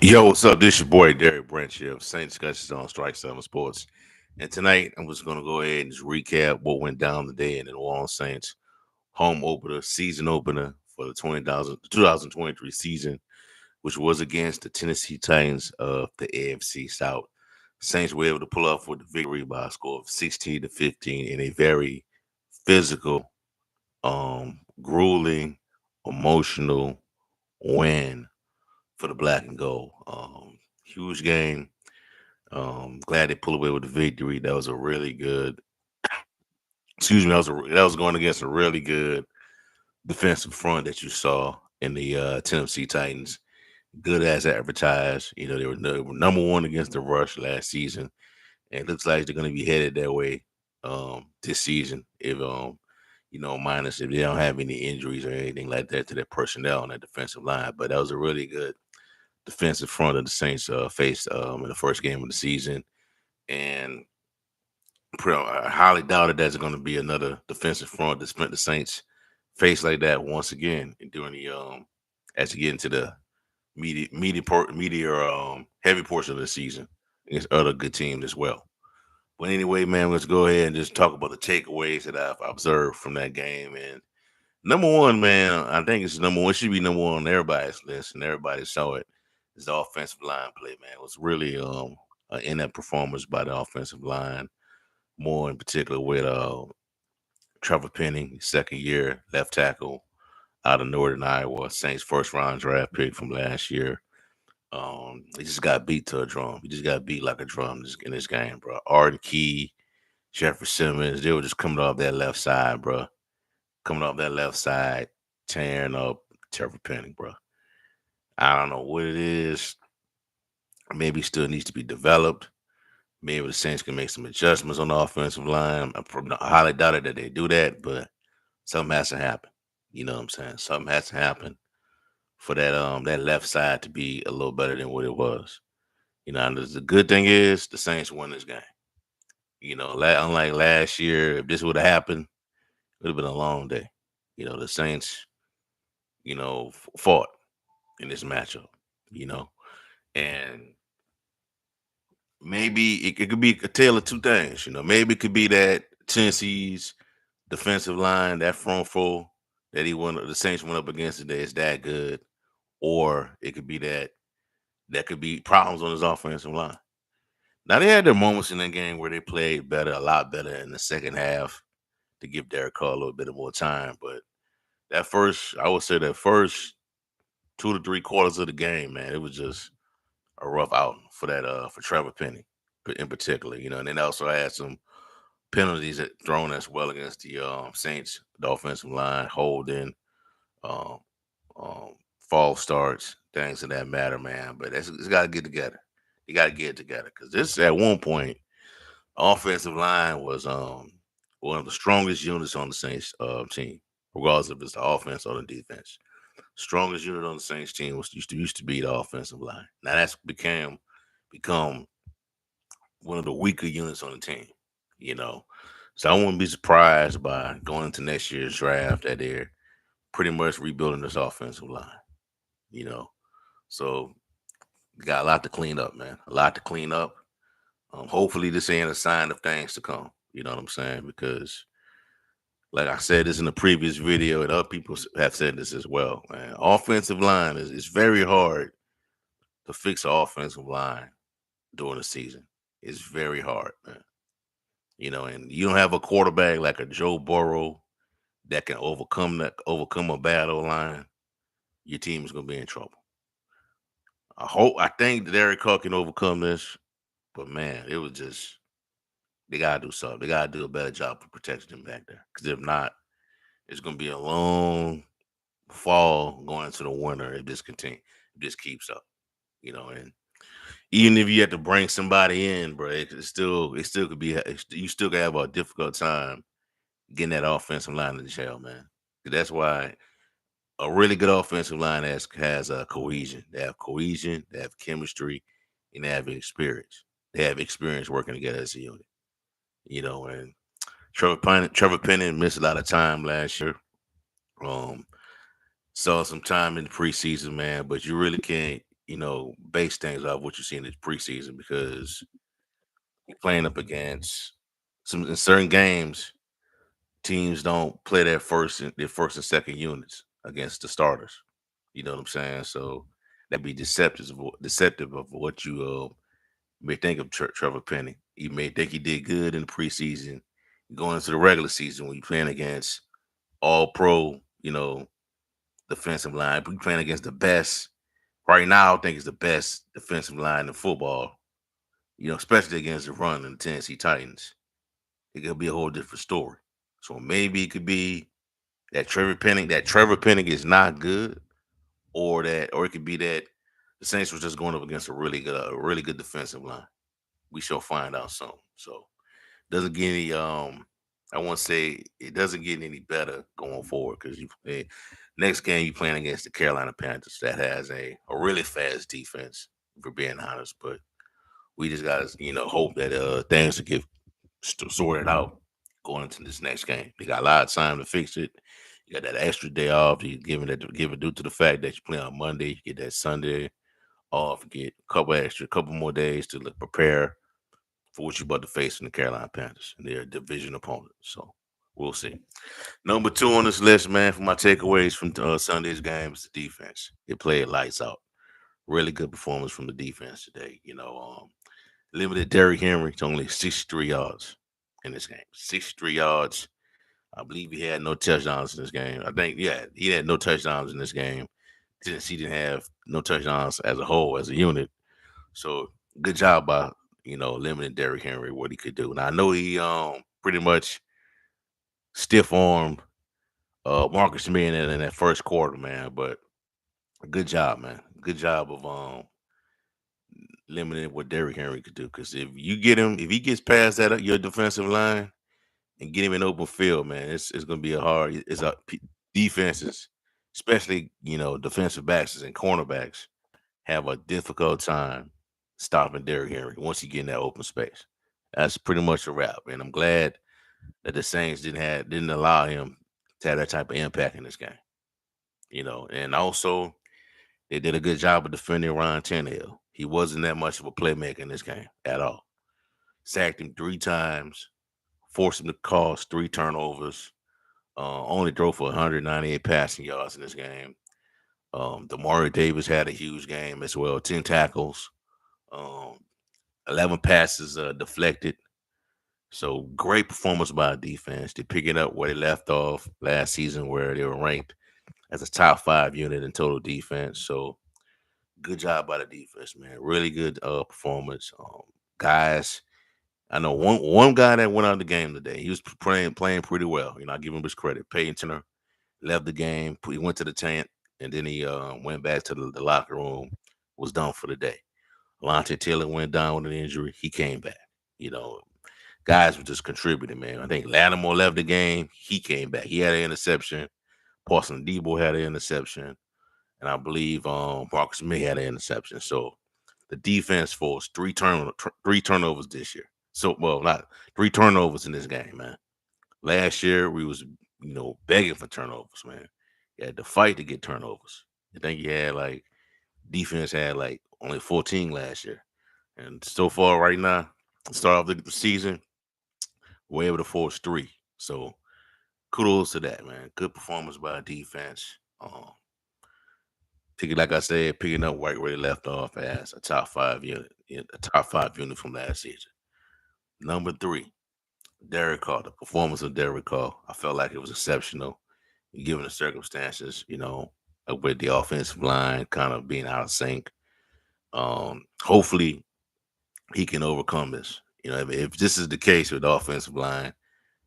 Yo, what's up? This your boy Derek Branch here of Saint Discussions on Strike Seven Sports. And tonight I'm just gonna go ahead and just recap what went down today in the New Orleans Saints home opener, season opener for the 2023 season, which was against the Tennessee Titans of the AFC South. Saints were able to pull off with the victory by a score of 16-15 in a very physical, grueling, emotional win for the black and gold. Huge game. Glad they pulled away with the victory. That was a really good. Excuse me. That was going against a really good defensive front that you saw in the Tennessee Titans. Good as advertised. They were number one against the rush last season, and it looks like they're going to be headed that way this season. If minus if they don't have any injuries or anything like that to their personnel on that defensive line. But that was a really good defensive front of the Saints faced in the first game of the season, and I highly doubted there's going to be another defensive front that spent the Saints face like that once again during the as you get into the media heavy portion of the season against other good teams as well. But anyway, man, let's go ahead and just talk about the takeaways that I've observed from that game. And number one, man, I think it's number one. Should be number one on everybody's list, and everybody saw it. Is the offensive line play, man? It was really in that performance by the offensive line, more in particular with Trevor Penning, second year left tackle out of Northern Iowa, Saints first round draft pick from last year. He just got beat to a drum. He just got beat like a drum in this game, bro. Arden Key, Jeffrey Simmons, they were just coming off that left side, bro. Coming off that left side, tearing up Trevor Penning, bro. I don't know what it is. Maybe still needs to be developed. Maybe the Saints can make some adjustments on the offensive line. I highly doubt it that they do that, but something has to happen. You know what I'm saying? Something has to happen for that left side to be a little better than what it was. And the good thing is the Saints won this game. Unlike last year, if this would have happened, it would have been a long day. The Saints, fought in this matchup. You know, and maybe it could be a tale of two things. Maybe it could be that Tennessee's defensive line, that front four that the Saints went up against today is that good, or it could be that could be problems on his offensive line. Now they had their moments in that game where they played better, a lot better in the second half to give Derek Carr a little bit of more time. But I would say that first 2 to 3 quarters of the game, man, it was just a rough outing for Trevor Penny in particular. And then they also had some penalties thrown as well against the Saints, the offensive line, holding, um, false starts, things of that matter, man. But it's got to get together. You got to get it together because this at one point, offensive line was one of the strongest units on the Saints team, regardless if it's the offense or the defense. Strongest unit on the Saints team used to be the offensive line. Now that's become one of the weaker units on the team. You know, so I wouldn't be surprised by going into next year's draft that they're pretty much rebuilding this offensive line. You know, so got a lot to clean up, man. A lot to clean up. Hopefully, this ain't a sign of things to come. You know what I'm saying? Because, like I said this in the previous video, and other people have said this as well, man. Offensive line is very hard to fix an offensive line during the season. It's very hard, man. And you don't have a quarterback like a Joe Burrow that can overcome a bad O line. Your team is gonna be in trouble. I think Derek Carr can overcome this, but man, it was just they gotta do something. They gotta do a better job of protecting him back there. Because if not, it's gonna be a long fall going into the winter if if this keeps up. And even if you have to bring somebody in, bro, it still could be you still gonna have a difficult time getting that offensive line in the shell, man. That's why a really good offensive line has a cohesion. They have cohesion, they have chemistry, and they have experience. They have experience working together as a unit. And Trevor Penning missed a lot of time last year. Um, saw some time in the preseason, man, but you really can't. base things off what you see in this preseason because you're playing up against some in certain games. Teams don't play their first and second units against the starters. You know what I'm saying? So that'd be deceptive of what you may think of Trevor Penning. You may think he did good in the preseason, going into the regular season when you're playing against all pro, defensive line. We playing against the best right now. I think it's the best defensive line in football. Especially against the run in the Tennessee Titans. It could be a whole different story. So maybe it could be that Trevor Penning is not good, or it could be that the Saints were just going up against a really good defensive line. We shall find out soon. So doesn't get any I won't say it doesn't get any better going forward because next game you playing against the Carolina Panthers that has a really fast defense, for being honest. But we just gotta hope that things will get sorted out going into this next game. You got a lot of time to fix it. You got that extra day off. You give it due to the fact that you play on Monday. You get that Sunday off. Get a couple more days to prepare for what you about to face in the Carolina Panthers and their division opponent. So we'll see. Number two on this list, man, for my takeaways from Sunday's game is the defense. It played lights out. Really good performance from the defense today. Limited Derrick Henry to only 63 yards in this game. 63 yards. I believe he had no touchdowns in this game. I think, yeah, he had no touchdowns in this game. Tennessee didn't have no touchdowns as a whole, as a unit. So good job by limiting Derrick Henry what he could do. Now I know he pretty much stiff armed Marcus Mariota in that first quarter, man. But good job, man. Good job of limiting what Derrick Henry could do. Because if he gets past that your defensive line and get him in open field, man, it's gonna be a hard. Defenses, especially defensive backs and cornerbacks, have a difficult time stopping Derrick Henry once he get in that open space. That's pretty much a wrap. And I'm glad that the Saints didn't allow him to have that type of impact in this game. And also they did a good job of defending Ryan Tannehill. He wasn't that much of a playmaker in this game at all. Sacked him 3 times, forced him to cause 3 turnovers. Only threw for 198 passing yards in this game. Damari Davis had a huge game as well. 10 tackles, um, 11 passes deflected. So great performance by defense. They pick it up where they left off last season, where they were ranked as a top 5 unit in total defense. So good job by the defense, man. Really good performance. Guys, I know one guy that went out of the game today. He was playing pretty well. I give him his credit. Peyton Turner left the game. He went to the tent, and then he went back to the locker room. Was done for the day. Lante Taylor went down with an injury. He came back. You know, guys were just contributing, man. I think Lattimore left the game. He came back. He had an interception. Paulson Debo had an interception, and I believe Marcus May had an interception. So the defense forced three turnovers this year. So well, not 3 turnovers in this game, man. Last year we was begging for turnovers, man. You had to fight to get turnovers. I think you had defense had only 14 last year, and so far right now, start off the season, we're able to force 3. So kudos to that, man. Good performance by defense. Like I said, picking up right where they left off as a top 5 unit from last season. Number 3, Derek Carr. The performance of Derek Carr, I felt like it was exceptional, given the circumstances. With the offensive line kind of being out of sync. Hopefully, he can overcome this. If this is the case with the offensive line,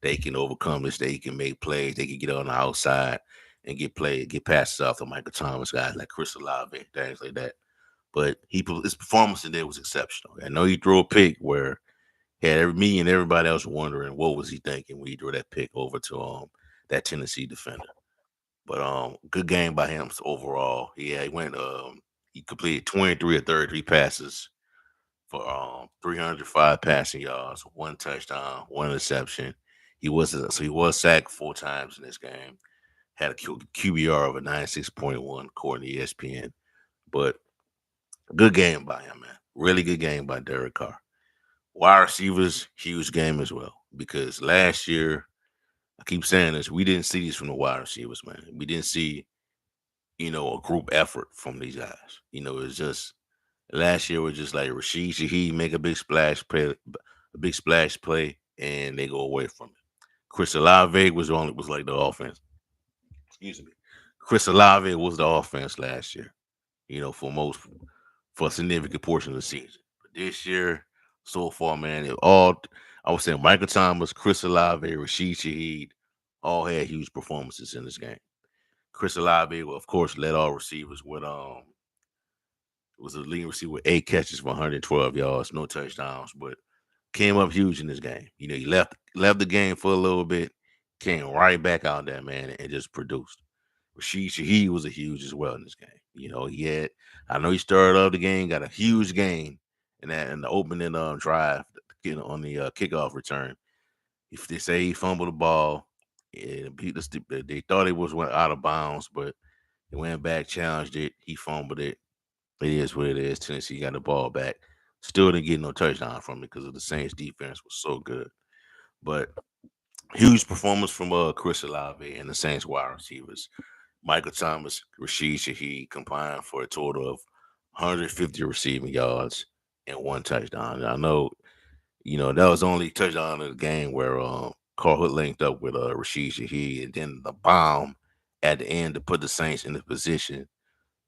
they can overcome this. They can make plays. They can get on the outside and get passes off to Michael Thomas, guys like Chris Olave, things like that. But his performance today was exceptional. I know he threw a pick where had me and everybody else wondering what was he thinking when he threw that pick over to that Tennessee defender. But good game by him overall. He completed 23 or 33 passes for 305 passing yards, 1 touchdown, 1 interception. He was sacked 4 times in this game. Had a QBR of a 96.1 according to ESPN. But Good game by him, man. Really good game by Derek Carr. Wide receivers, huge game as well. Because last year, I keep saying this, we didn't see these from the wide receivers, man. We didn't see, a group effort from these guys. It was just last year was just like Rashid Shaheed make a big splash play, and they go away from it. Chris Olave was like the offense. Excuse me. Chris Olave was the offense last year. For a significant portion of the season. But this year, so far, man, I would say Michael Thomas, Chris Olave, Rashid Shaheed, all had huge performances in this game. Chris Olave, well, of course, led all receivers with was a leading receiver with 8 catches for 112 yards, no touchdowns, but came up huge in this game. He left the game for a little bit, came right back out there, man, and just produced. Rashid Shaheed was a huge as well in this game. I know he started off the game, got a huge gain in the opening drive, on the kickoff return. If they say he fumbled the ball, they thought it went out of bounds, but he went back, challenged it, he fumbled it. It is what it is. Tennessee got the ball back. Still didn't get no touchdown from it because of the Saints defense was so good. But huge performance from Chris Olave and the Saints wide receivers. Michael Thomas, Rashid Shaheed combined for a total of 150 receiving yards and one touchdown. And I know, that was the only touchdown of the game where Carl Hood linked up with Rashid Shaheed, and then the bomb at the end to put the Saints in the position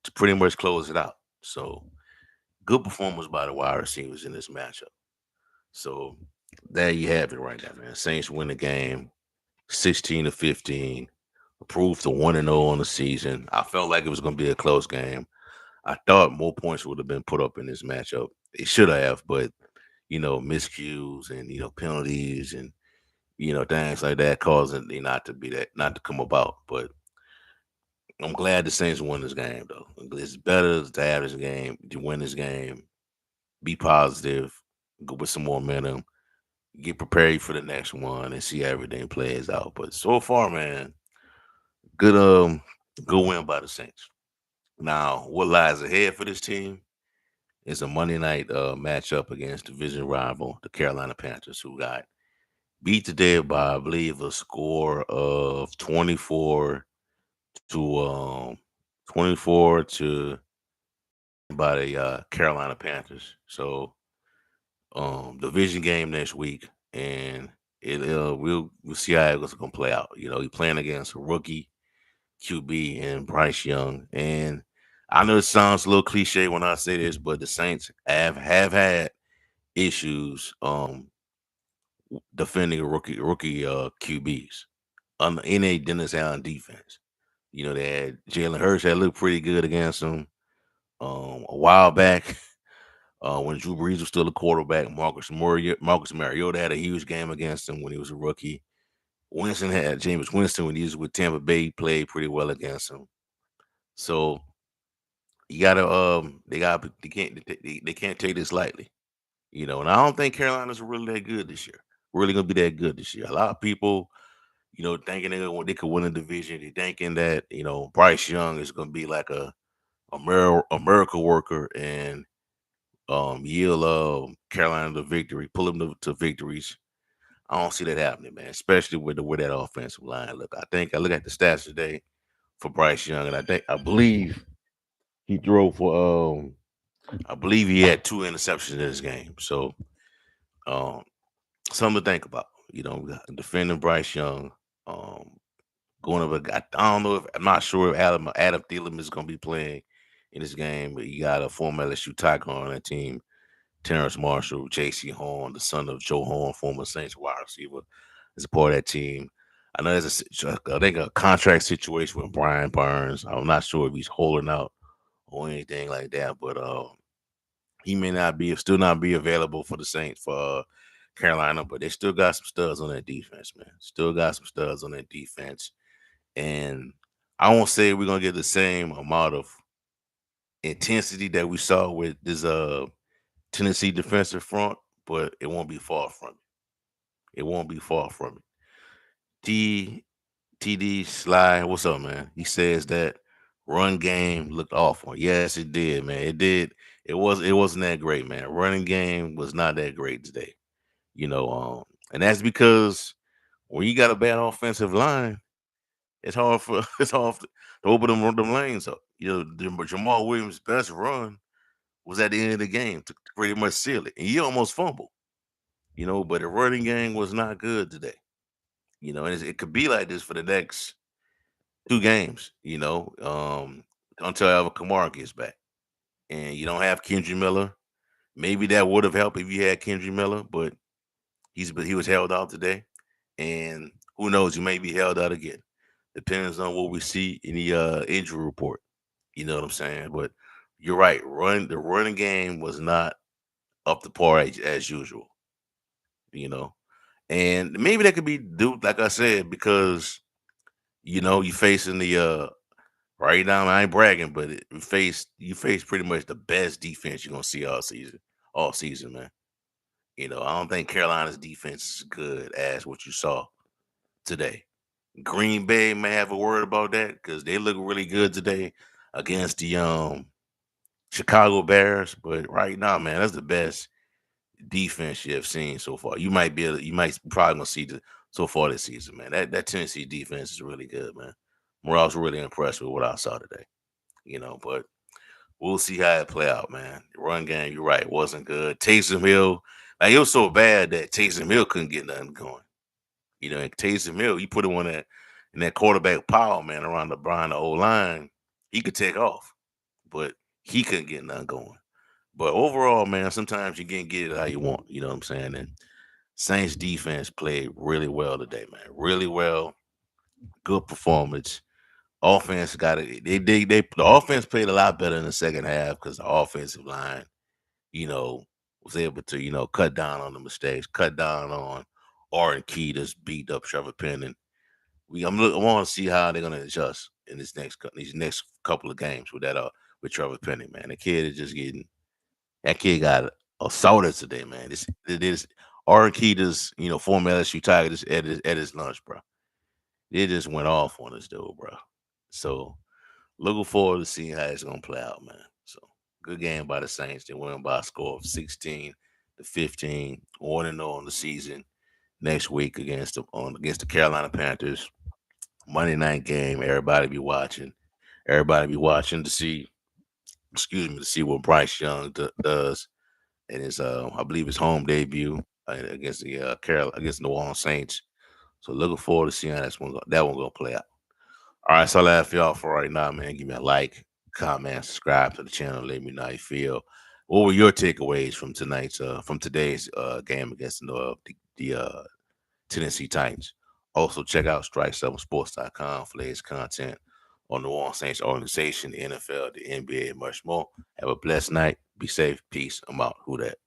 to pretty much close it out. So good performance by the wide receivers in this matchup. So there you have it right there, man. Saints win the game 16-15, approved to 1-0 on the season. I felt like it was going to be a close game. I thought more points would have been put up in this matchup. It should have, but miscues and penalties and things like that causing it not to come about. But I'm glad the Saints won this game though. It's better to have this game, to win this game, be positive, go with some more momentum, get prepared for the next one, and see how everything plays out. But so far, man, good good win by the Saints. Now, what lies ahead for this team is a Monday night matchup against division rival, the Carolina Panthers, who got beat today by I believe a score of to 24 to by the Carolina Panthers. So division game next week, and we'll see how it's gonna play out. He's playing against a rookie QB and Bryce Young, and I know it sounds a little cliche when I say this, but the Saints have had issues defending a rookie QBs in a Dennis Allen defense. They had Jalen Hurts that looked pretty good against them a while back. When Drew Brees was still a quarterback, Marcus Mariota had a huge game against him when he was a rookie. James Winston when he was with Tampa Bay, he played pretty well against him. So you gotta they can't take this lightly. And I don't think Carolina's really that good this year. Really gonna be that good this year. A lot of people, thinking they could win a division. They're thinking that, Bryce Young is gonna be like a miracle worker and yield Carolina the victory, pull them to victories. I don't see that happening, man. Especially with the way that offensive line look. I look at the stats today for Bryce Young, and I believe he threw for I believe he had 2 interceptions in this game. So um, something to think about. Defending Bryce Young, um, going over. I don't know if I'm not sure if Adam Thielen is going to be playing in this game, but you got a former LSU Tiger on that team. Terrence Marshall, J.C. Horn, the son of Joe Horn, former Saints wide receiver, is a part of that team. I know there's I think a contract situation with Brian Burns. I'm not sure if he's holding out or anything like that, but he may still not be available for the Saints for Carolina, but they still got some studs on that defense, man. Still got some studs on that defense, and I won't say we're gonna get the same amount of intensity that we saw with this Tennessee defensive front, but it won't be far from it. It won't be far from it. T TD Sly, what's up, man? He says that run game looked awful. Yes, it did, man. It did. it wasn't that great, man. Running game was not that great today. And that's because when you got a bad offensive line, it's hard for it's hard to open them lanes up. Jamal Williams' best run was at the end of the game to pretty much seal it, and he almost fumbled. But the running game was not good today. And it could be like this for the next two games. Until Alvin Kamara gets back, and you don't have Kendry Miller. Maybe that would have helped if you had Kendry Miller, but he was held out today, and who knows, he may be held out again. Depends on what we see in the injury report. You know what I'm saying? But you're right. The running game was not up to par as usual. You know, and maybe that could be due, like I said, because you facing the right now. I ain't bragging, but you face pretty much the best defense you're gonna see all season, man. I don't think Carolina's defense is good as what you saw today. Green Bay may have a word about that because they look really good today against the Chicago Bears. But right now, man, that's the best defense you have seen so far. You might probably gonna see so far this season, man. That Tennessee defense is really good, man. I was really impressed with what I saw today. But we'll see how it play out, man. The run game, you're right, wasn't good. Taysom Hill, like it was so bad that Taysom Hill couldn't get nothing going. And Taysom Hill, you put him on that in that quarterback power, man, around the old line, he could take off, but he couldn't get nothing going. But overall, man, sometimes you can't get it how you want. You know what I'm saying? And Saints defense played really well today, man. Really well. Good performance. Offense got it. The offense played a lot better in the second half because the offensive line, you know, was able to, cut down on the mistakes, cut down on Arden Key just beat up Trevor Penn. And I want to see how they're gonna adjust in these next couple of games with Trevor Penny, man. The kid is just getting that kid got assaulted today, man. This Arden Key just, former LSU Tiger just at his lunch, bro. They just went off on this dude, bro. So looking forward to seeing how it's gonna play out, man. So good game by the Saints. They won by a score of 16-15, 1-0 on the season. Next week against the Carolina Panthers, Monday night game. Everybody be watching. Everybody be watching to see, excuse me, to see what Bryce Young does in his, I believe, his home debut against the against the New Orleans Saints. So looking forward to seeing how that one gonna play out. All right, so that's y'all for right now, man. Give me a like, comment, subscribe to the channel. Let me know how you feel. What were your takeaways from today's game against the Tennessee Titans? Also, check out strike7sports.com for latest content on the New Orleans Saints organization, the NFL, the NBA, and much more. Have a blessed night. Be safe. Peace. I'm out. Who that?